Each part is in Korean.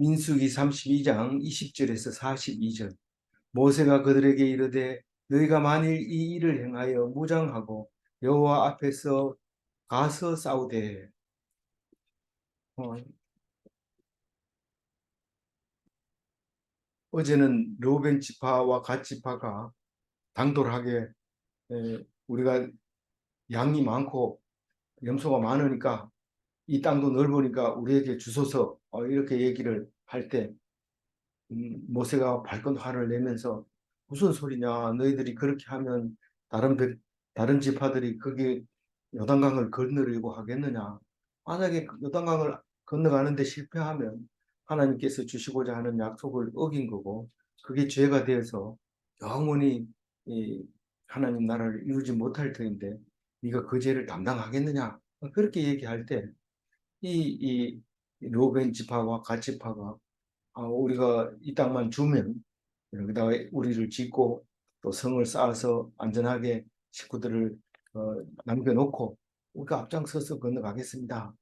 민수기 32장 20절에서 42절. 모세가 그들에게 이르되 너희가 만일 이 일을 행하여 무장하고 여호와 앞에서 가서 싸우되 어제는 르우벤 지파와 갓 지파가 당돌하게 우리가 양이 많고 염소가 많으니까 이 땅도 넓으니까 우리에게 주소서 이렇게 얘기를 할 때 모세가 발끈 화를 내면서 무슨 소리냐, 너희들이 그렇게 하면 다른 지파들이 거기 요단강을 건너려고 하겠느냐. 만약에 요단강을 건너가는데 실패하면 하나님께서 주시고자 하는 약속을 어긴 거고 그게 죄가 되어서 영원히 이 하나님 나라를 이루지 못할 터인데 네가 그 죄를 담당하겠느냐. 그렇게 얘기할 때 이 로벤 지파와 갓 지파가 우리가 이 땅만 주면 그다음에 우리를 짓고 또 성을 쌓아서 안전하게 식구들을 남겨놓고 우리가 앞장서서 건너가겠습니다.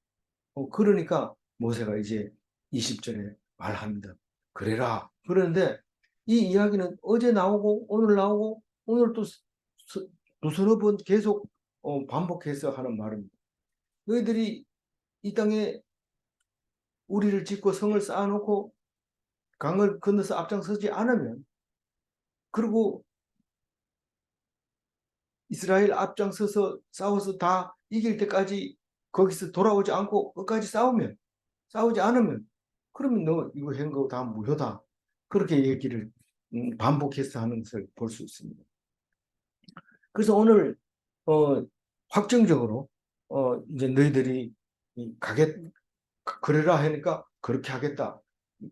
그러니까 모세가 이제 20절에 말합니다. 그래라. 그런데 이 이야기는 어제 나오고 오늘 나오고 오늘 또 두서너 번 계속 반복해서 하는 말입니다. 너희들이 이 땅에 우리를 짓고 성을 쌓아놓고 강을 건너서 앞장서지 않으면 그리고 이스라엘 앞장서서 싸워서 다 이길 때까지 거기서 돌아오지 않고 끝까지 싸우지 않으면 그러면 너 이거 한 거 다 무효다. 그렇게 얘기를 반복해서 하는 것을 볼 수 있습니다. 그래서 오늘 확정적으로 이제 너희들이 그래라 하니까 그렇게 하겠다.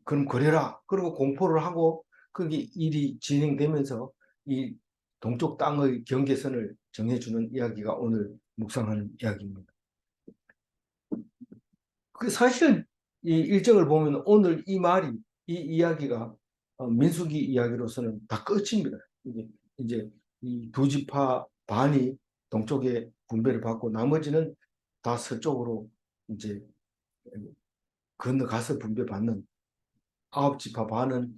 그럼 그래라. 그리고 공포를 하고 거기 일이 진행되면서 이 동쪽 땅의 경계선을 정해주는 이야기가 오늘 묵상하는 이야기입니다. 그 사실 이 일정을 보면 오늘 이 말이 이 이야기가 민수기 이야기로서는 다 끝입니다. 이제 이 두 지파 반이 동쪽에 분배를 받고 나머지는 다 서쪽으로 이제 건너가서 분배받는 9지파 반은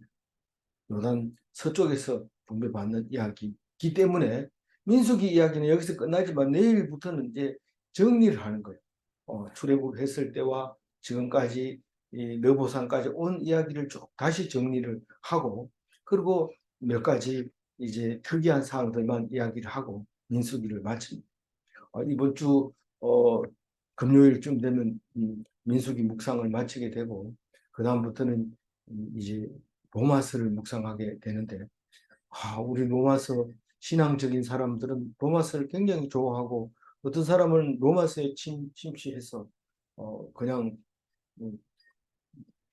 요단 서쪽에서 분배받는 이야기이기 때문에 민수기 이야기는 여기서 끝나지만 내일부터는 이제 정리를 하는 거예요. 출애굽했을 때와 지금까지 이 느보산까지 온 이야기를 쭉 다시 정리를 하고 그리고 몇 가지 이제 특이한 사항들만 이야기를 하고 민수기를 마칩니다. 이번 주 금요일쯤 되면 민수기 묵상을 마치게 되고 그 다음부터는 이제 로마서를 묵상하게 되는데 우리 로마서 신앙적인 사람들은 로마서를 굉장히 좋아하고 어떤 사람은 로마서에 침취해서 그냥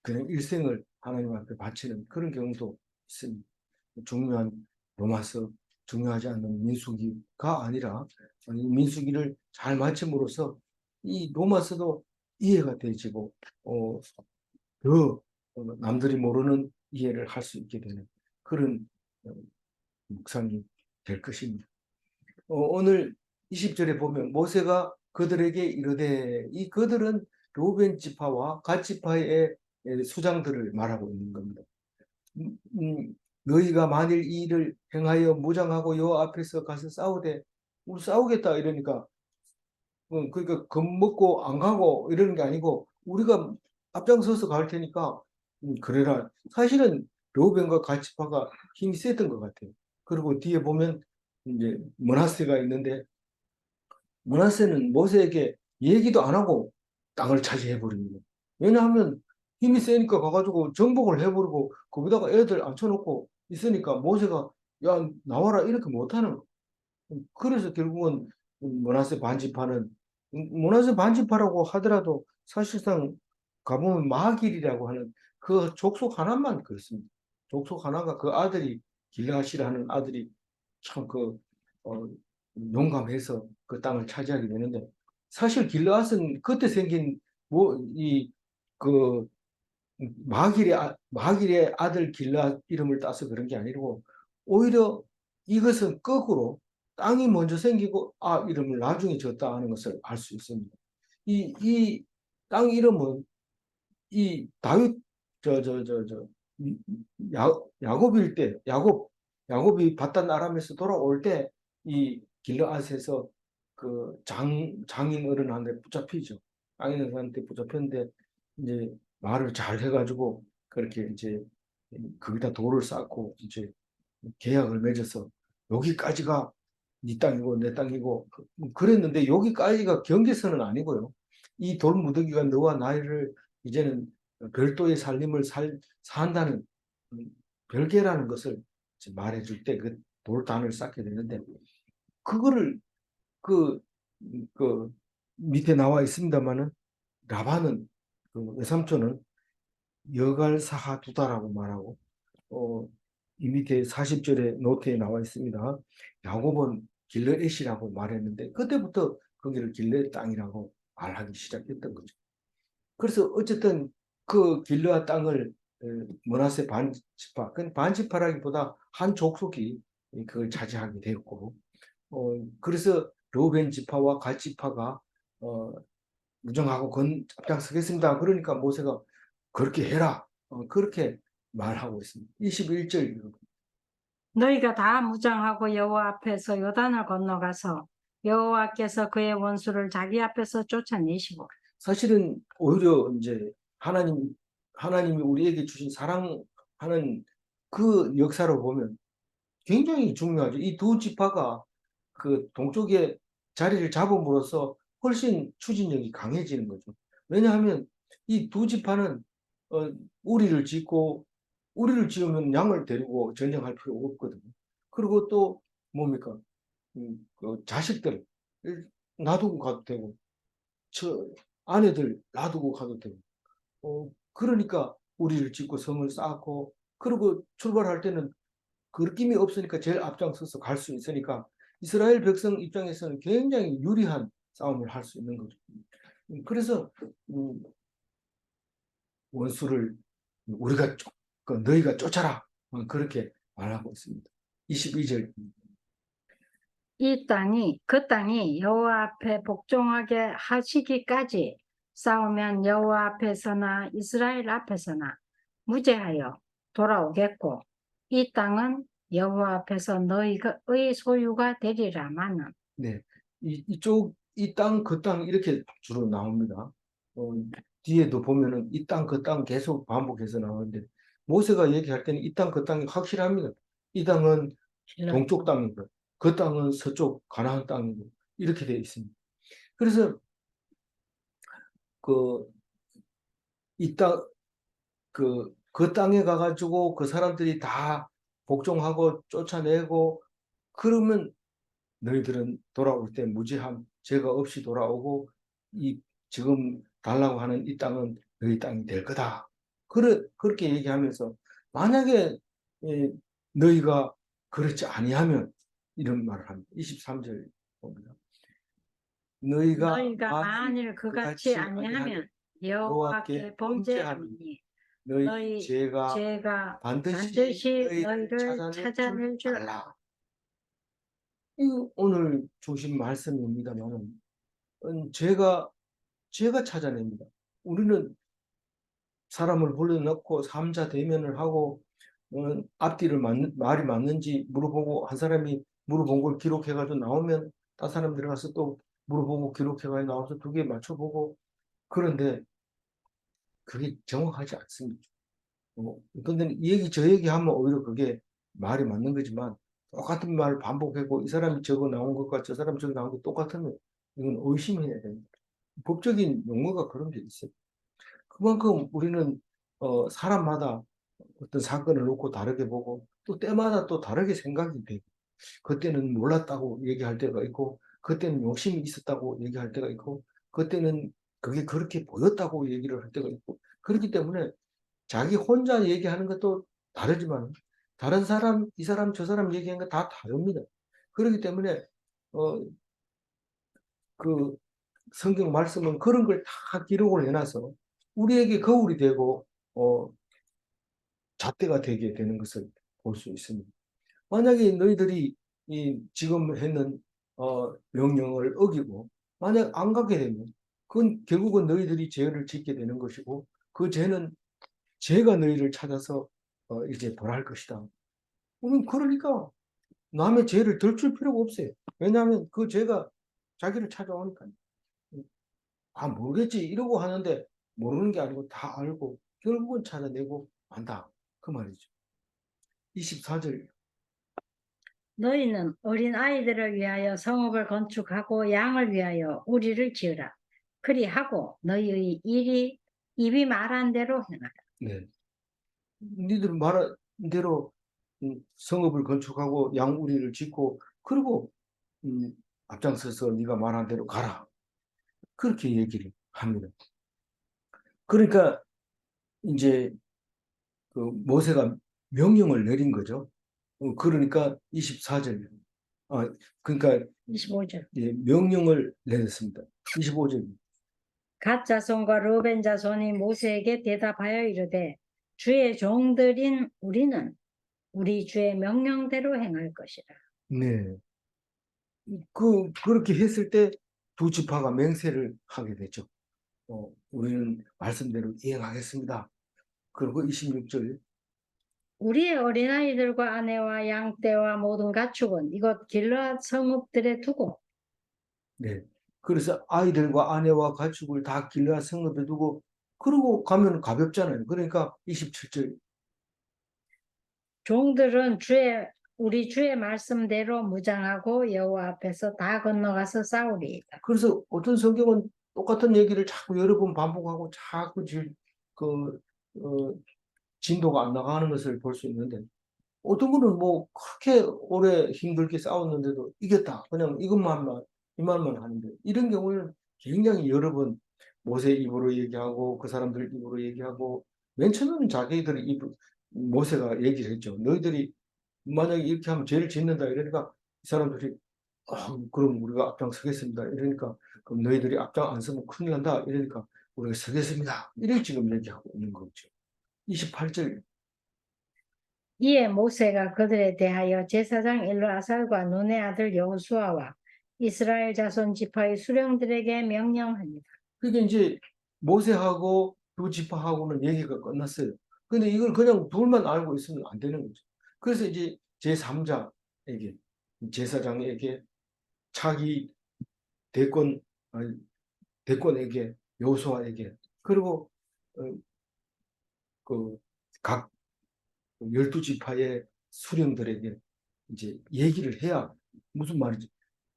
일생을 하나님 앞에 바치는 그런 경우도 있습니다. 중요한 로마서, 중요하지 않는 민수기가 아니라 민수기를 잘 마침으로써 이 로마서도 이해가 되지고 더 남들이 모르는 이해를 할 수 있게 되는 그런 묵상이 될 것입니다. 오늘 20절에 보면 모세가 그들에게 이르되 이 그들은 루벤 지파와 갓 지파의 수장들을 말하고 있는 겁니다. 너희가 만일 이 일을 행하여 무장하고 여호와 앞에서 가서 싸우되 우리 싸우겠다 이러니까 그러니까 겁먹고 안 가고 이러는 게 아니고 우리가 앞장서서 갈 테니까 그래라. 사실은 르우벤과 갓 지파가 힘이 셌던 것 같아요. 그리고 뒤에 보면 이제 므낫세가 있는데 므낫세는 모세에게 얘기도 안 하고 땅을 차지해 버립니다. 왜냐하면 힘이 세니까 가가지고 정복을 해버리고 거기다가 애들 앉혀놓고 있으니까 모세가 야 나와라 이렇게 못하는 거. 그래서 결국은 므낫세 반지파는 므낫세 반지파라고 하더라도 사실상 가보면 마길이라고 하는 그 족속 하나만 그렇습니다. 족속 하나가 그 아들이 길르앗이라는 아들이 참그 용감해서 그 땅을 차지하게 되는데 사실 길르앗은 그때 생긴 뭐이그 마길의 아들 길라 이름을 따서 그런 게 아니고 오히려 이것은 거꾸로 땅이 먼저 생기고 이름을 나중에 졌다 하는 것을 알 수 있습니다. 이 땅 이름은 이 다윗 저 야곱일 때 야곱이 바단 아람에서 돌아올 때 이 길르앗에서 그 장인 어른한테 붙잡히죠. 장인 어른한테 붙잡혔는데 이제 말을 잘 해가지고 그렇게 이제 거기다 돌을 쌓고 이제 계약을 맺어서 여기까지가 네 땅이고 내 땅이고 그랬는데 여기까지가 경계선은 아니고요. 이 돌무더기가 너와 나를 이제는 별도의 삶을 산다는 별개라는 것을 말해줄 때 그 돌단을 쌓게 되는데 그거를 그, 그 밑에 나와 있습니다만은 라반은 그 외삼촌은 여갈사하두다라고 말하고 어, 이 밑에 40절의 노트에 나와 있습니다. 야곱은 길르앗이라고 말했는데 그때부터 거기를 길르앗 땅이라고 말하기 시작했던 거죠. 그래서 어쨌든 그 길르앗 땅을 므낫세 반지파, 그 반지파라기보다 한 족속이 그걸 차지하게 되었고, 그래서 르우벤 지파와 갓 지파가 무정하고 앞장서겠습니다. 그러니까 모세가 그렇게 해라. 그렇게 말하고 있습니다. 21절. 너희가 다 무장하고 여호와 앞에서 요단을 건너가서 여호와께서 그의 원수를 자기 앞에서 쫓아내시고. 사실은 오히려 이제 하나님이 우리에게 주신 사랑하는 그 역사로 보면 굉장히 중요하죠. 이 두 지파가 그 동쪽에 자리를 잡음으로써 훨씬 추진력이 강해지는 거죠. 왜냐하면 이 두 지파는 어, 우리를 짓고 우리를 지으면 양을 데리고 전쟁할 필요가 없거든요. 그리고 또 뭡니까? 그 자식들 놔두고 가도 되고 저 아내들 놔두고 가도 되고 그러니까 우리를 짓고 성을 쌓고 그리고 출발할 때는 그림이 없으니까 제일 앞장서서 갈 수 있으니까 이스라엘 백성 입장에서는 굉장히 유리한 싸움을 할 수 있는 거죠. 그래서 음, 원수를 우리가 너희가 쫓아라 그렇게 말하고 있습니다. 22절. 그 땅이 여호와 앞에 복종하게 하시기까지 싸우면 여호와 앞에서나 이스라엘 앞에서나 무죄하여 돌아오겠고 이 땅은 여호와 앞에서 너희의 소유가 되리라마는. 네, 이쪽 이 땅 그 땅 이렇게 주로 나옵니다. 뒤에도 보면은 이 땅 그 땅 계속 반복해서 나오는데 모세가 얘기할 때는 이 땅 그 땅이 확실합니다. 이 땅은 동쪽 땅이고 그 땅은 서쪽 가나안 땅이고 이렇게 되어 있습니다. 그래서 그 이 땅 그 땅에 가가지고 그 사람들이 다 복종하고 쫓아내고 그러면 너희들은 돌아올 때 무죄함 죄가 없이 돌아오고 이 지금 달라고 하는 이 땅은 너희 땅이 될 거다. 그렇게 얘기하면서 만약에 너희가 그렇지 아니하면 이런 말을 합니다. 23절 봅니다. 너희가 만일 그같이 아니하면 여호와께 범죄하니 너희 죄가 반드시 너희를 찾아낼 줄 알라. 이 오늘 주신 말씀입니다만 죄가 찾아냅니다. 우리는 사람을 불러넣고 삼자 대면을 하고 앞뒤를 말이 맞는지 물어보고 한 사람이 물어본 걸 기록해가지고 나오면 다른 사람 들어가서 또 물어보고 기록해가지고 나와서 두 개 맞춰보고 그런데 그게 정확하지 않습니다. 근데 이 얘기 저 얘기 하면 오히려 그게 말이 맞는 거지만 똑같은 말을 반복하고 이 사람이 저거 나온 것과 저 사람이 저거 나온 게 똑같으면 이건 의심해야 됩니다. 법적인 용어가 그런 게 있어요. 그만큼 우리는 사람마다 어떤 사건을 놓고 다르게 보고 또 때마다 또 다르게 생각이 되고 그때는 몰랐다고 얘기할 때가 있고 그때는 욕심이 있었다고 얘기할 때가 있고 그때는 그게 그렇게 보였다고 얘기를 할 때가 있고 그렇기 때문에 자기 혼자 얘기하는 것도 다르지만 다른 사람, 이 사람, 저 사람 얘기하는 거 다 다릅니다. 그렇기 때문에 어, 그 성경 말씀은 그런 걸 다 기록을 해놔서 우리에게 거울이 되고 잣대가 되게 되는 것을 볼 수 있습니다. 만약에 너희들이 이 지금 했는 명령을 어기고 만약 안 가게 되면 그건 결국은 너희들이 죄를 짓게 되는 것이고 그 죄는 제가 너희를 찾아서 이제 벌할 것이다. 그러니까 남의 죄를 덜줄 필요가 없어요. 왜냐하면 그 죄가 자기를 찾아오니까. 모르겠지 이러고 하는데 모르는 게 아니고 다 알고 결국은 찾아내고 한다. 그 말이죠. 24절. 너희는 어린 아이들을 위하여 성읍을 건축하고 양을 위하여 우리를 지으라. 그리하고 너희의 일이 입이 말한 대로 행하라. 네. 니들 말한 대로 성읍을 건축하고 양우리를 짓고 그리고 앞장서서 네가 말한 대로 가라. 그렇게 얘기를 합니다. 그러니까 이제 그 모세가 명령을 내린 거죠. 그러니까 24절. 그러니까 25절. 예, 명령을 내렸습니다. 25절. 갓 자손과 르벤 자손이 모세에게 대답하여 이르되 주의 종들인 우리는 우리 주의 명령대로 행할 것이라. 네. 그렇게 했을 때 두 지파가 맹세를 하게 되죠. 우리는 말씀대로 이행하겠습니다. 그리고 26절. 우리의 어린아이들과 아내와 양떼와 모든 가축은 이곳 길르앗 성읍들에 두고 네. 그래서 아이들과 아내와 가축을 다 길르앗 성읍에 두고 그러고 가면 가볍잖아요. 그러니까 27절. 종들은 우리 주의 말씀대로 무장하고 여호와 앞에서 다 건너가서 싸우리이다. 그래서 어떤 성경은 똑같은 얘기를 자꾸 여러 번 반복하고 자꾸 그 어, 진도가 안 나가는 것을 볼 수 있는데 어떤 분은 뭐 그렇게 오래 힘들게 싸웠는데도 이겼다. 그냥 이 말만 하는데 이런 경우는 굉장히 여러 번 모세 입으로 얘기하고 그 사람들 입으로 얘기하고 맨 처음에는 자기들이 모세가 얘기를 했죠. 너희들이 만약에 이렇게 하면 죄를 짓는다 이러니까 이 사람들이 그럼 우리가 앞장서겠습니다. 이러니까 그럼 너희들이 앞장 안 서면 큰일 난다. 이러니까 우리가 서겠습니다. 이렇게 지금 얘기하고 있는 거죠. 28절. 이에 모세가 그들에 대하여 제사장 엘르아살과 눈의 아들 여호수아와 이스라엘 자손 지파의 수령들에게 명령합니다. 그게 이제 모세하고 두 지파하고는 얘기가 끝났어요. 근데 이걸 그냥 둘만 알고 있으면 안 되는 거죠. 그래서 이제 제3자에게, 제사장에게, 차기 대권, 아니, 대권에게, 여호수아에게, 그리고 어, 그각 12지파의 수령들에게 이제 얘기를 해야 무슨 말이지.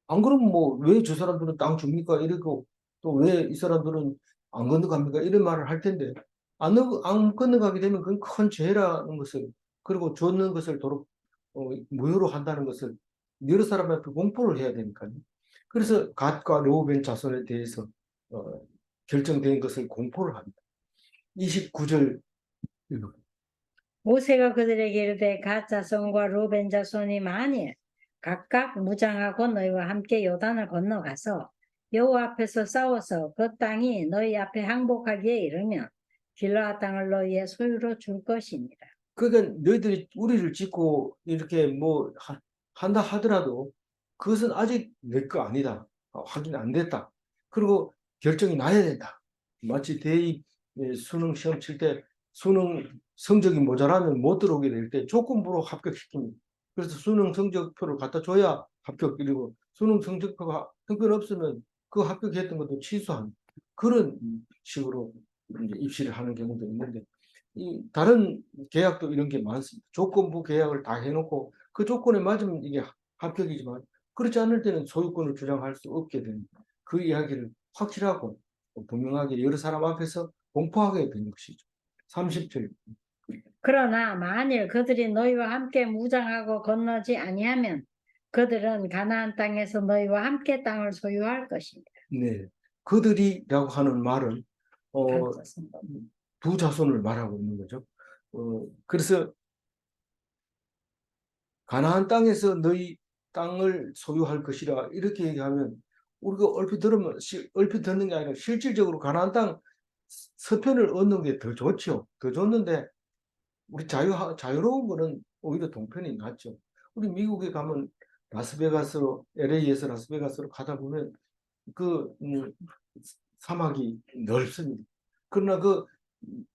안 그러면 뭐 왜 저 사람들은 땅 줍니까? 이러고 또 왜 이 사람들은 안 건너갑니까? 이런 말을 할 텐데 안 건너가게 되면 그건 큰 죄라는 것을 그리고 줬는 것을 도로 무효로 한다는 것을 여러 사람 앞에 공포를 해야 되니까요. 그래서 갓과 르우벤 자손에 대해서 어, 결정된 것을 공포를 합니다. 29절 읽어. 모세가 그들에게 이르되 갓 자손과 루벤 자손이 만일 각각 무장하고 너희와 함께 요단을 건너가서 여호와 앞에서 싸워서 그 땅이 너희 앞에 항복하기에 이르면 길르앗 땅을 너희의 소유로 줄 것이니라. 그러니까 너희들이 우리를 짓고 이렇게 뭐 한다 하더라도 그것은 아직 내 거 아니다. 확인 안 됐다. 그리고 결정이 나야 된다. 마치 대입 수능 시험 칠 때 수능 성적이 모자라면 못 들어오게 될 때 조건부로 합격시킵니다. 그래서 수능 성적표를 갖다 줘야 합격. 그리고 수능 성적표가 형편없으면 그 합격했던 것도 취소한 그런 식으로 이제 입시를 하는 경우도 있는데 다른 계약도 이런 게 많습니다. 조건부 계약을 다 해놓고 그 조건에 맞으면 이게 합격이지만 그렇지 않을 때는 소유권을 주장할 수 없게 됩니다. 그 이야기를 확실하고 분명하게 여러 사람 앞에서 공포하게 되는 것이죠. 30절. 그러나 만일 그들이 너희와 함께 무장하고 건너지 아니하면 그들은 가나안 땅에서 너희와 함께 땅을 소유할 것이니라. 네. 그들이라고 하는 말은 두 자손을 말하고 있는 거죠. 그래서 가나안 땅에서 너희 땅을 소유할 것이라 이렇게 얘기하면 우리가 얼핏 듣는 게 아니라 실질적으로 가나안 땅 서편을 얻는 게 더 좋죠. 더 좋는데 우리 자유로운 거는 오히려 동편이 낫죠. 우리 미국에 가면 라스베가스로 LA에서 라스베가스로 가다 보면 그 사막이 넓습니다. 그러나 그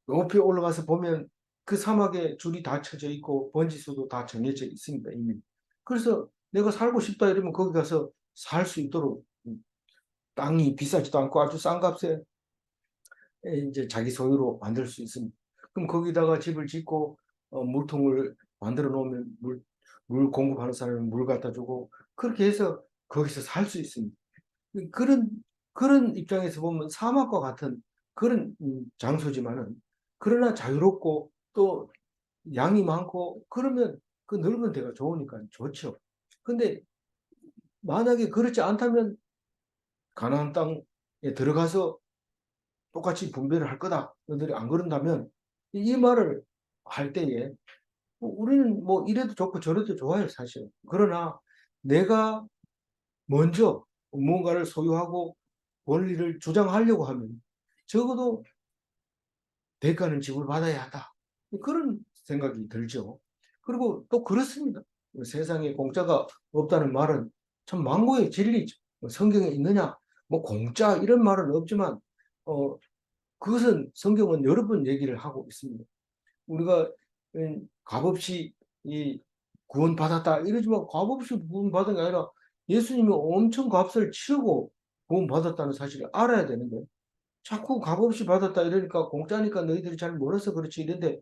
높이 올라가서 보면 그 사막에 줄이 다 쳐져 있고 번지수도 다 정해져 있습니다, 이미. 그래서 내가 살고 싶다 이러면 거기 가서 살 수 있도록 땅이 비싸지도 않고 아주 싼 값에 이제 자기 소유로 만들 수 있습니다. 그럼 거기다가 집을 짓고 물통을 만들어 놓으면 물 공급하는 사람은 물 갖다 주고 그렇게 해서 거기서 살 수 있습니다. 그런 그런 입장에서 보면 사막과 같은 그런 장소지만은 그러나 자유롭고 또 양이 많고 그러면 그 넓은 데가 좋으니까 좋죠. 근데 만약에 그렇지 않다면 가나안 땅에 들어가서 똑같이 분배를 할 거다. 너희들이 안 그런다면 이 말을 할 때에 우리는 뭐 이래도 좋고 저래도 좋아요, 사실. 그러나 내가 먼저 무언가를 소유하고 권리를 주장하려고 하면 적어도 대가는 지불받아야 한다. 그런 생각이 들죠. 그리고 또 그렇습니다. 세상에 공짜가 없다는 말은 참 망고의 진리죠. 성경에 있느냐? 뭐 공짜 이런 말은 없지만 어, 그것은 성경은 여러 번 얘기를 하고 있습니다. 우리가 값없이 이 구원받았다 이러지만 값없이 구원받은 게 아니라 예수님이 엄청 값을 치르고 구원받았다는 사실을 알아야 되는데 자꾸 값없이 받았다 이러니까 공짜니까 너희들이 잘 몰라서 그렇지 이런데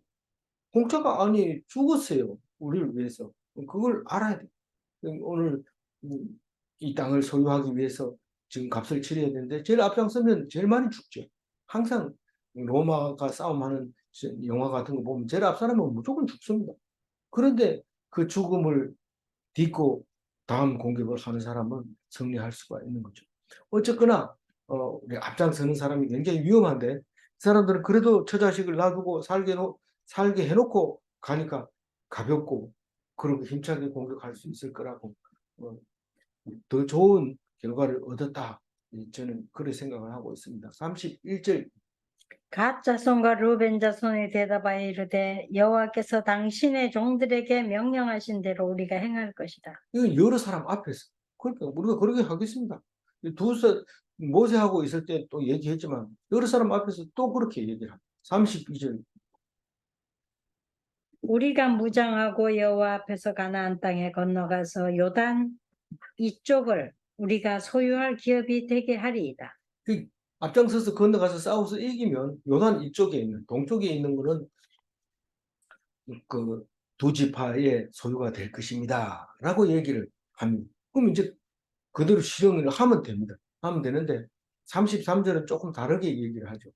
공짜가 아니 죽었어요. 우리를 위해서. 그걸 알아야 돼. 오늘 이 땅을 소유하기 위해서 지금 값을 치러야 되는데 제일 앞장서면 제일 많이 죽죠. 항상 로마가 싸움하는 영화 같은 거 보면 제일 앞사람은 무조건 죽습니다. 그런데 그 죽음을 딛고 다음 공격을 하는 사람은 승리할 수가 있는 거죠. 어쨌거나 우리 앞장서는 사람이 굉장히 위험한데 그 사람들은 그래도 처자식을 놔두고 살게 해놓고 가니까 가볍고 그리고 힘차게 공격할 수 있을 거라고 어, 더 좋은 결과를 얻었다. 저는 그렇게 생각을 하고 있습니다. 31절 갓 자손과 루벤 자손이 대답하여 이르되 여호와께서 당신의 종들에게 명령하신 대로 우리가 행할 것이다. 이건 여러 사람 앞에서 그러니까 우리가 그렇게 하겠습니다. 모세하고 있을 때 또 얘기했지만 여러 사람 앞에서 또 그렇게 얘기를 합니다. 32절 우리가 무장하고 여호와 앞에서 가나안 땅에 건너가서 요단 이쪽을 우리가 소유할 기업이 되게 하리이다. 그 앞장서서 건너가서 싸워서 이기면 요단 이쪽에 있는 동쪽에 있는 거는 그 두 지파의 소유가 될 것입니다. 라고 얘기를 합니다. 그럼 이제 그대로 실행을 하면 됩니다. 하면 되는데 33절은 조금 다르게 얘기를 하죠.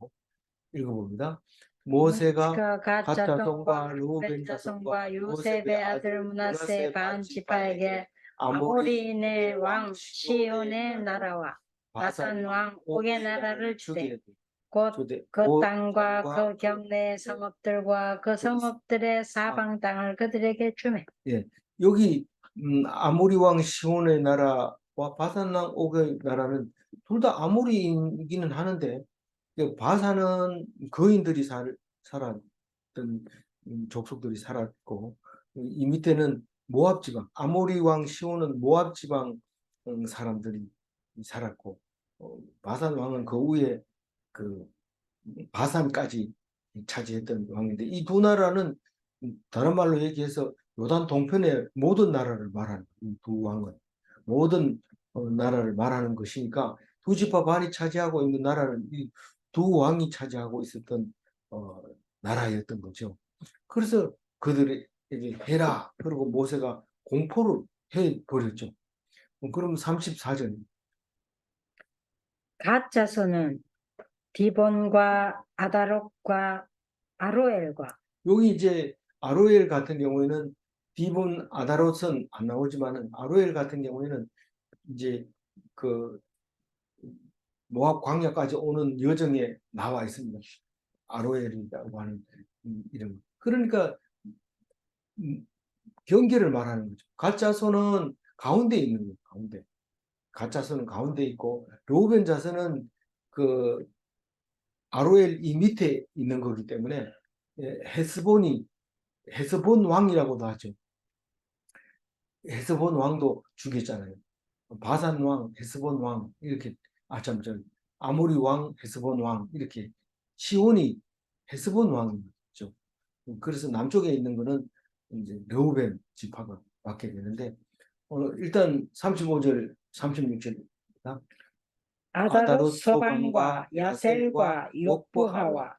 읽어봅니다. 모세가 갓 갓 자손과 자손과 루벤 벤 자손과 자손과 요셉의 요셉의 아들 아들 므낫세 므낫세 반 반 지파에게 지파에게 아모리의 아모리의 왕 왕 시온의 시온의 나라와 나라와 바산 바산 왕 왕 옥의 옥의 나라를 주되 주게 곧 주되 그 곧 땅과 땅과 그 경내의 성읍들과 그 성읍들의 아, 사방 땅을 그들에게 주매. 예. 여기 아모리 왕 시온의 나라와 바산 왕 옥의 나라는 둘 다 아모리이기는 하는데 바산은 거인들이 살았던 족속들이 살았고 이 밑에는 모압 지방 아모리 왕 시온은 모압 지방 사람들이 살았고 바산 왕은 그 위에 그 바산까지 차지했던 왕인데 이 두 나라는 다른 말로 얘기해서 요단 동편의 모든 나라를 말하는 이 두 왕은 모든 나라를 말하는 것이니까 두 지파 반이 차지하고 있는 나라는 이 두 왕이 차지하고 있었던 어, 나라였던 거죠. 그래서 그들에게 해라. 그리고 모세가 공포를 해버렸죠. 그럼 34절 갓 자손은 디본과 아다롯과 아로엘과 여기 이제 아로엘 같은 경우에는 디본 아다롯은 안 나오지만은 아로엘 같은 경우에는 이제 그 모압 광야까지 오는 여정에 나와 있습니다. 아로엘이라고 하는 이름. 그러니까 음, 경계를 말하는 거죠. 가짜서는 가운데 있는 거예요. 가운데. 가짜서는 가운데 있고 로벤 자서는 그 아로엘 이 밑에 있는 거기 때문에 헤스본 왕이라고도 하죠. 헤스본 왕도 죽였잖아요. 바산 왕, 헤스본 왕 이렇게 참 아모리 왕, 헤스본 왕 이렇게 시온이 헤스본 왕이죠. 그래서 남쪽에 있는 거는 이제 르우벤 지파가 맡게 되는데 일단 35절, 36절입니다. 아다롯 아다롯 소반과 소반과 야셀과 야셀과 욕부하와 욕부하와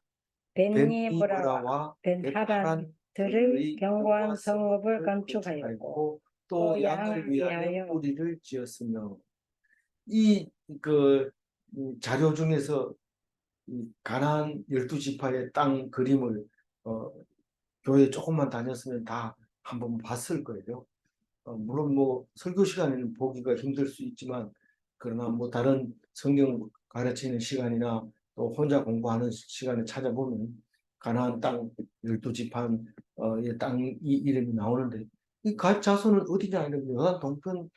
벤니브라와 벤니브라와 벤하란들의 벤하란들의 견고한 견고한 성읍을 성읍을 건축하였고 건축하였고 또 또 양을 양을 위하여 위하여 무리를 지었으며 이 그 자료 중에서 이 가나안 12지파의 땅 그림을 어, 교회 조금만 다녔으면 다 한번 봤을 거예요. 물론 뭐 설교 시간에는 보기가 힘들 수 있지만 그러나 뭐 다른 성경 가르치는 시간이나 또 혼자 공부하는 시간에 찾아보면 가나안 땅 12지판 의 땅 이름이 나오는데 이 갓 자손은 어디냐 이러면 요단 동편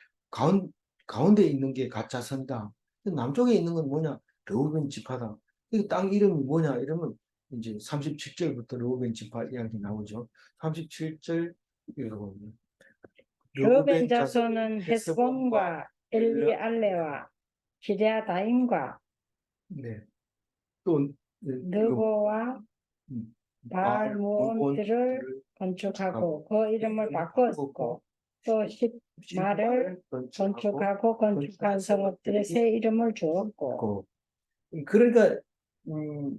가운데 있는 게 갓 자손이다. 남쪽에 있는 건 뭐냐? 르우벤 지파다. 이 땅 이름이 뭐냐 이러면 이제 37절부터 르우벤 지파 이야기 나오죠. 37절 읽어보면 르벤 르우벤 자손 자손은 헤스본과 헤스본과 엘르 엘리알레와 기럇아임과 네. 또 이거 느보와 발무온들을 발몬들을 건축하고 그 이름을 바꾸었고 또 십마를 건축하고 건축한 성읍들의 새 이름을 주었고 고 그러니까 음,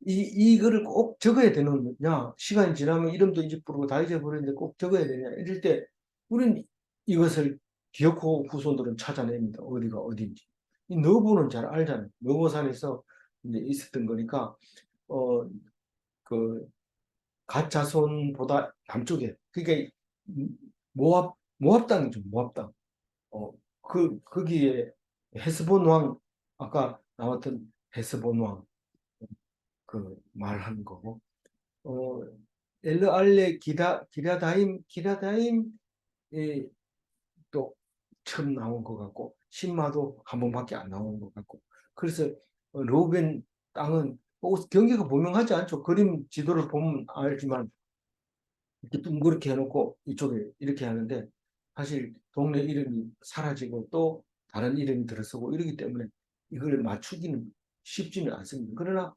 이거를 꼭 적어야 되느냐 시간이 지나면 이름도 잊어버리고 다 잊어버리는데 꼭 적어야 되냐 이럴 때 우리는 이것을 기어코 후손들은 찾아냅니다. 어디가 어딘지 이 너보는 잘 알잖아요. 너보산에서 이제 있었던 거니까 어, 그 갓 자손보다 남쪽에 그러니까 모압 땅이죠. 모압 땅. 거기에 헤스본 왕 아까 나왔던 헤스본 왕 그 말하는 거고 어 엘르알레 기라다임이 또 처음 나온 것 같고 신마도 한 번밖에 안 나오는 것 같고 그래서 로벤 땅은 경계가 분명하지 않죠. 그림 지도를 보면 알지만 이렇게 둥그렇게 해놓고 이쪽에 이렇게 하는데 사실 동네 이름이 사라지고 또 다른 이름이 들어서고 이러기 때문에 이걸 맞추기는 쉽지는 않습니다. 그러나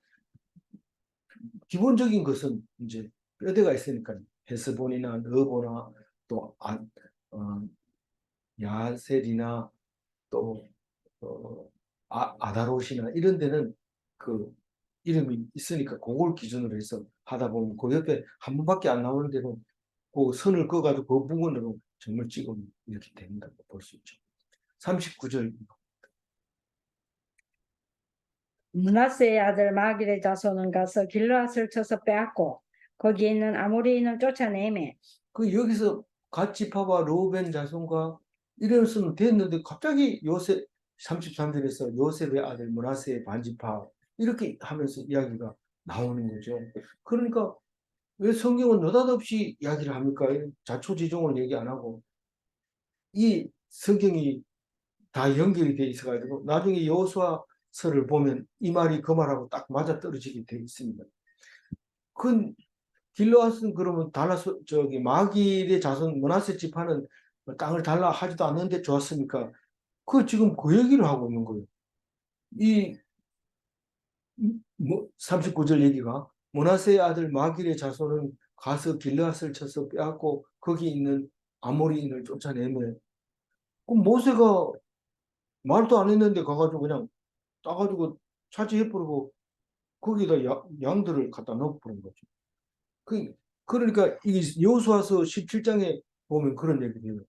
기본적인 것은 이제 뼈대가 있으니까 헤스본이나 느보나 또 야셀이나 또 아다롯이나 이런 데는 그 이름이 있으니까 그걸 기준으로 해서 하다 보면 그 옆에 한 번밖에 안 나오는 데는 그 선을 그어가지고 그 부분으로 점을 찍으면 이렇게 된다고 볼 수 있죠. 39절 므낫세의 아들 마길의 자손은 가서 길르앗을 쳐서 빼앗고 거기에 있는 아모리인을 쫓아내매 그 여기서 갓지파와 로벤 자손과 이랬으면 됐는데 갑자기 요셉 33절에서 요셉의 아들 므낫세의 반지파 이렇게 하면서 이야기가 나오는 거죠. 그러니까 왜 성경은 느닷없이 이야기를 합니까? 자초지종을 얘기 안 하고 이 성경이 다 연결이 돼 있어가지고 나중에 여호수아서를 보면 이 말이 그 말하고 딱 맞아떨어지게 돼 있습니다. 그 길르앗은 그러면 저기 마길의 자손 므낫세 지파는 땅을 달라 하지도 않는데 좋았습니까? 그 지금 그 얘기를 하고 있는 거예요. 이 39절 얘기가 므낫세의 아들 마길의 자손은 가서 길르앗을 쳐서 빼앗고 거기 있는 아모리인을 쫓아내면 그 모세가 말도 안 했는데 가가지고 그냥 따가지고 차지해버리고 거기다 양들을 갖다 넣어버린 거죠. 그러니까 이 여호수아서 17장에 보면 그런 얘기를 해요.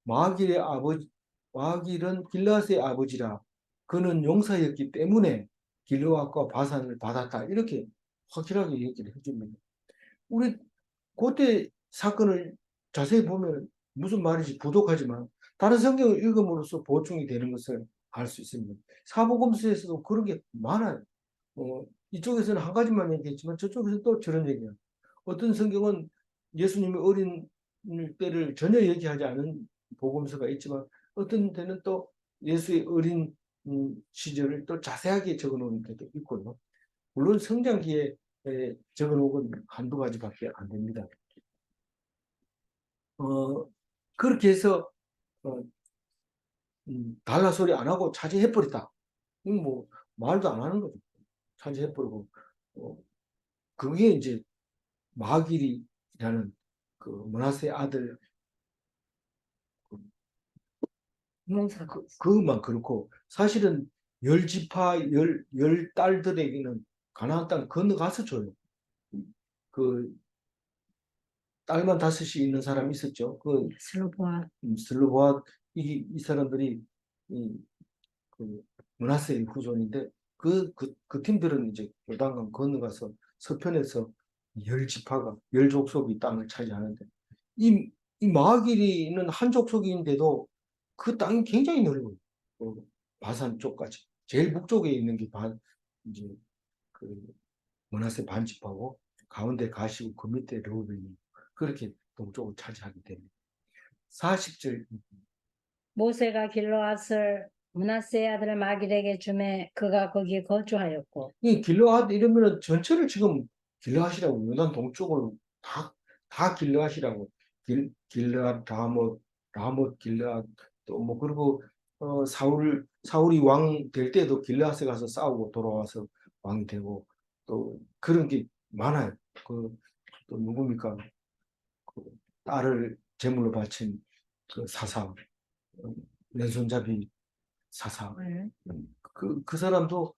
마길의 아버지, 마길은 길르앗의 아버지라. 그는 용사였기 때문에 길르앗과 바산을 받았다. 이렇게 확실하게 얘기를 해줍니다. 우리 그때 사건을 자세히 보면 무슨 말인지 부족하지만 다른 성경을 읽음으로써 보충이 되는 것을 알 수 있습니다. 사복음서에서도 그런 게 많아요. 이쪽에서는 한 가지만 얘기했지만 저쪽에서 또 저런 얘기예요. 어떤 성경은 예수님의 어린 때를 전혀 얘기하지 않은 복음서가 있지만 어떤 데는 또 예수의 어린 시절을 또 자세하게 적어놓은 데도 있고요. 물론 성장기에 적어놓은 건 한두 가지밖에 안 됩니다. 그렇게 해서 어, 달라 소리 안 하고 차지해버렸다. 이건 뭐 말도 안 하는 거죠. 차지해버리고 그게 이제 마길이라는 그 므낫세 아들 문사가 그것만 그렇고 사실은 열 지파 열 딸들에게는 가나안 땅 건너가서 줘요. 그 딸만 다섯이 있는 사람이 있었죠. 그 슬로보아 슬로보아 이 사람들이 이, 그 므낫세의 후손인데 그 팀들은 이제 요단강 건너가서 서편에서 열 지파가 열 족속이 땅을 차지하는데 이, 이 마하길이는 한 족속인데도 그 땅이 굉장히 넓어요. 바산 쪽까지 제일 북쪽에 있는 게 이제 그 므낫세 반지파고 가운데 가시고 그 밑에 르우벤이 그렇게 동쪽을 차지하게 됩니다. 40절 모세가 길르앗을 므낫세 아들 마길에게 주매 그가 거기 거주하였고 이 길르앗 이러면은 전체를 지금 길르앗이라고 요단 동쪽으로 다 길르앗이라고 길르앗 라못 길르앗 또 뭐 그리고 사울이 왕 될 때도 길르앗에 가서 싸우고 돌아와서 왕이 되고 또 그런 게 많아요. 또 누굽니까? 그 딸을 제물로 바친 그 사사 왼손잡이 사사 그 사람도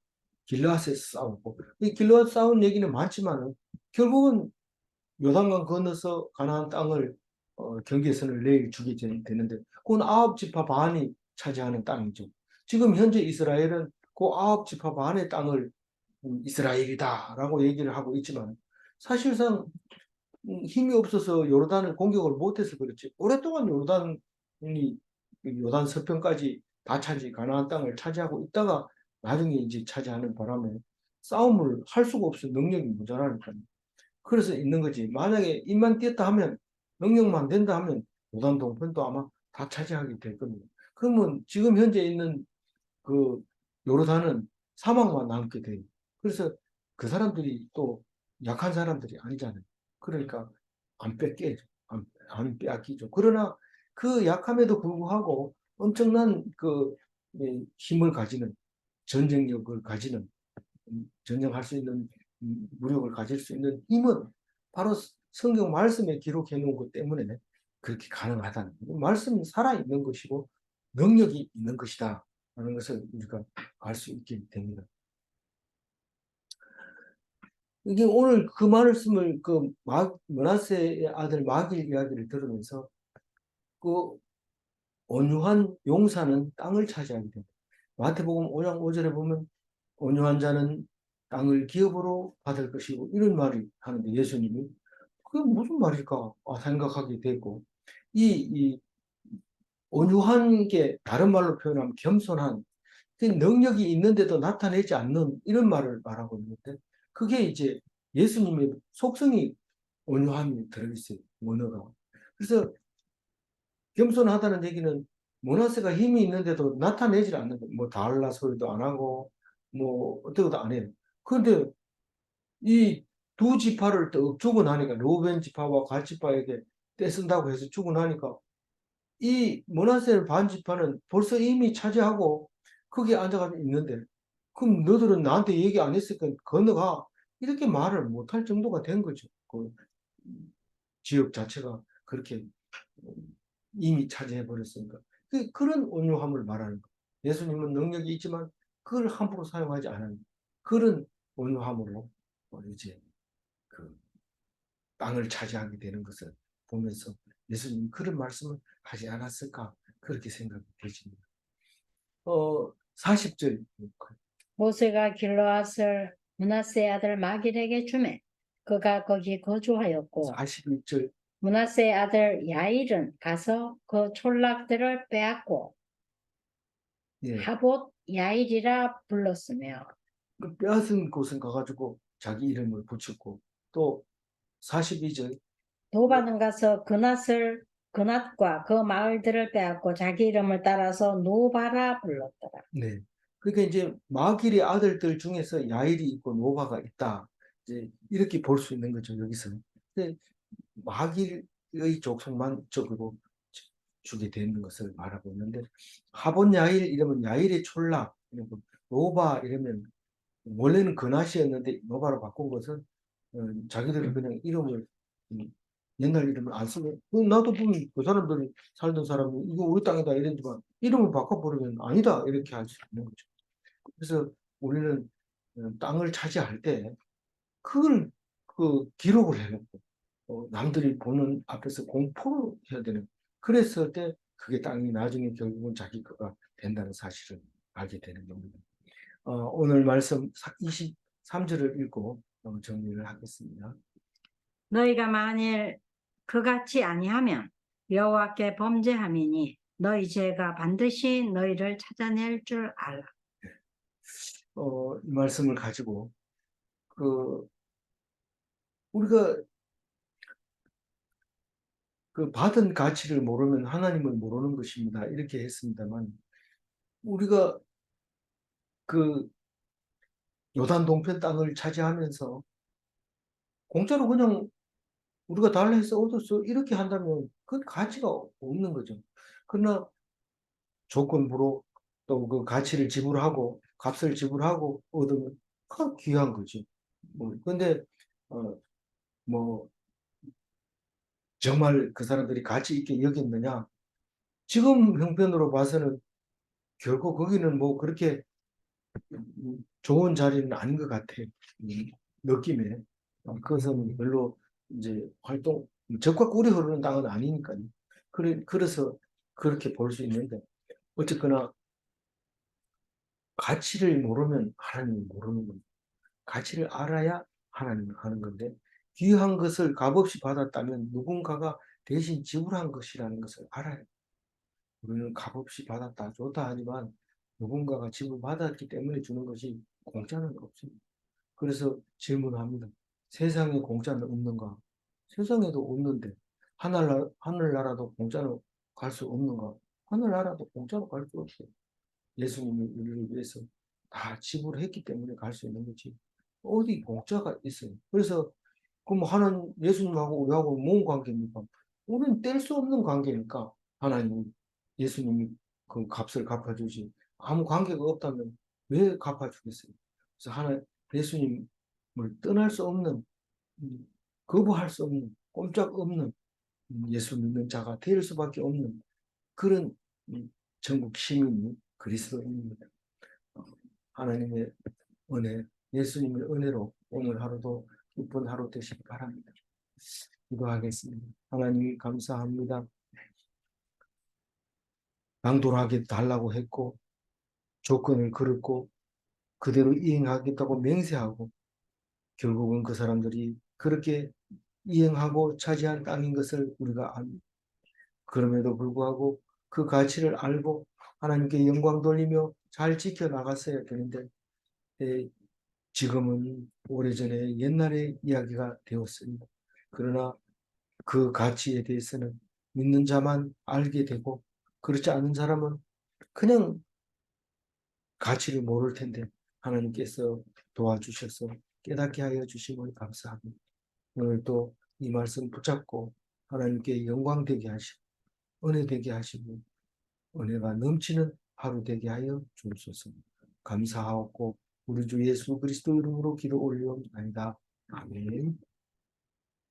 길르앗에서 싸우고 이 길르앗 싸운 얘기는 많지만은 결국은 요단강 건너서 가나안 땅을 경계선을 내일 주게 되는데 그건 아홉 지파 반이 차지하는 땅이죠. 지금 현재 이스라엘은 그 아홉 지파 반의 땅을 이스라엘이다라고 얘기를 하고 있지만 사실상 힘이 없어서 요르단을 공격을 못해서 그렇지 오랫동안 요르단이 요단 서편까지 다 가나안 땅을 차지하고 있다가 나중에 이제 차지하는 바람에 싸움을 할 수가 없어 능력이 모자라니까 그래서 있는 거지 만약에 입만 띄었다 하면 능력만 된다 하면 요단 동편도 아마 다 차지하게 될 겁니다. 그러면 지금 현재 있는 그 요르단은 사막만 남게 돼요. 그래서 그 사람들이 또 약한 사람들이 아니잖아요. 그러니까 안 뺏겨죠. 안 빼앗기죠. 그러나 그 약함에도 불구하고 엄청난 힘을 가지는 전쟁력을 가지는 전쟁할 수 있는 무력을 가질 수 있는 힘은 바로 성경 말씀에 기록해 놓은 것 때문에 그렇게 가능하다는 말씀이 살아있는 것이고 능력이 있는 것이다 하는 것을 우리가 알 수 있게 됩니다. 이게 오늘 그 말씀을 므낫세의 아들 마길 이야기를 들으면서 그 온유한 용사는 땅을 차지하게 됩니다. 마태복음 5장 5절에 보면 온유한 자는 땅을 기업으로 받을 것이고 이런 말이 하는데 예수님이 그게 무슨 말일까 생각하게 되고 이 온유한 게 다른 말로 표현하면 겸손한 그 능력이 있는데도 나타내지 않는 이런 말을 말하고 있는데 그게 이제 예수님의 속성이 온유함이 들어있어요. 원어가. 그래서 겸손하다는 얘기는 모나스가 힘이 있는데도 나타내질 않는 거예요. 뭐 달라 소리도 안 하고 뭐 어떻게도 안 해요. 그런데 이 두 지파를 떡 주고 나니까 로벤 지파와 갓 지파에게 떼쓴다고 해서 주고 나니까 이 모나세 반 지파는 벌써 이미 차지하고 거기에 앉아가지고 있는데 그럼 너들은 나한테 얘기 안 했으니까 건너가 이렇게 말을 못할 정도가 된 거죠. 그 지역 자체가 그렇게 이미 차지해 버렸으니까 그런 온유함을 말하는 거예요. 예수님은 능력이 있지만 그걸 함부로 사용하지 않은 그런 온유함으로 이제 그 땅을 차지하게 되는 것을 보면서 예수님이 그런 말씀을 하지 않았을까 그렇게 생각이 되십니다. 40절 모세가 길르앗을 므낫세 아들 마길에게 주매 그가 거기 거주하였고 41절 므낫세 아들 야일은 가서 그 촌락들을 빼앗고 예, 하봇 야일이라 불렀으며 그 빼앗은 곳은 가가지고 자기 이름을 붙였고 또 42절 도바는 가서 그낫과 그 마을들을 빼앗고 자기 이름을 따라서 노바라 불렀더라. 네. 그러니까 이제 마길의 아들들 중에서 야일이 있고 노바가 있다. 이제 이렇게 볼 수 있는 거죠, 여기서. 근데 마길의 족속만 적으로 주게 되는 것을 말하고 있는데 하본 야일 이러면 야일의 촌락, 노바 이러면 원래는 그낫이었는데 노바로 바꾼 것은 자기들이 그냥 이름을 옛날 이름을 안 쓰고 나도 보면 그 사람들이 살던 사람이 이거 우리 땅이다 이랬지만 이름을 바꿔버리면 아니다 이렇게 할 수 있는 거죠. 그래서 우리는 땅을 차지할 때 그걸 기록을 해놓고 남들이 보는 앞에서 공포를 해야 되는 그랬을 때 그게 땅이 나중에 결국은 자기 거가 된다는 사실을 알게 되는 겁니다. 오늘 말씀 23절을 읽고 정리를 하겠습니다. 너희가 만일 그같이 아니하면 여호와께 범죄함이니 너희 죄가 반드시 너희를 찾아낼 줄 알라. 이 말씀을 가지고 우리가 받은 가치를 모르면 하나님을 모르는 것입니다. 이렇게 했습니다만 우리가 그 요단 동편 땅을 차지하면서 공짜로 그냥 우리가 달라 해서 얻었어 이렇게 한다면 그 가치가 없는 거죠. 그러나 조건부로 또 그 가치를 지불하고 값을 지불하고 얻으면 그 귀한 거지. 근데 어, 뭐 정말 그 사람들이 가치 있게 여겼느냐? 지금 형편으로 봐서는 결국 거기는 뭐 그렇게 좋은 자리는 아닌 것 같아. 느낌에. 그것은 별로 이제 적과 꿀이 흐르는 땅은 아니니까요. 그래서 그렇게 볼 수 있는데, 어쨌거나 가치를 모르면 하나님을 모르는 겁니다. 가치를 알아야 하나님을 하는 건데, 귀한 것을 값없이 받았다면 누군가가 대신 지불한 것이라는 것을 알아야 돼요. 우리는 값없이 받았다, 좋다 하지만 누군가가 지불받았기 때문에 주는 것이 공짜는 없습니다. 그래서 질문합니다. 세상에 공짜는 없는가? 세상에도 없는데 하늘나라도 공짜로 갈 수 없는가? 하늘나라도 공짜로 갈 수 없어요. 예수님이 우리를 위해서 다 지불했기 때문에 갈 수 있는 거지. 어디 공짜가 있어요. 그래서 그럼 하나님 예수님하고 우리하고 뭔 관계입니까? 우리는 뗄 수 없는 관계니까 하나님 예수님이 그 값을 갚아주지 아무 관계가 없다면 왜 갚아주겠어요? 그래서 예수님을 떠날 수 없는 거부할 수 없는 꼼짝 없는 예수 믿는 자가 될 수밖에 없는 그런 전국 시민이 그리스도인입니다. 하나님의 은혜, 예수님의 은혜로 오늘 하루도 기쁜 하루 되시기 바랍니다. 기도하겠습니다. 하나님 감사합니다. 양도하게 달라고 했고 조건을 걸었고 그대로 이행하겠다고 맹세하고 결국은 그 사람들이 그렇게 이행하고 차지한 땅인 것을 우리가 압니다. 그럼에도 불구하고 그 가치를 알고 하나님께 영광 돌리며 잘 지켜나갔어야 되는데 지금은 오래전에 옛날의 이야기가 되었습니다. 그러나 그 가치에 대해서는 믿는 자만 알게 되고 그렇지 않은 사람은 그냥 가치를 모를 텐데 하나님께서 도와주셔서 깨닫게 하여 주심을 감사합니다. 오늘 또 이 말씀 붙잡고 하나님께 영광 되게 하시고 은혜 되게 하시고 은혜가 넘치는 하루 되게 하여 주옵소서. 감사하고 우리 주 예수 그리스도 이름으로 기도 올리옵나이다. 아멘.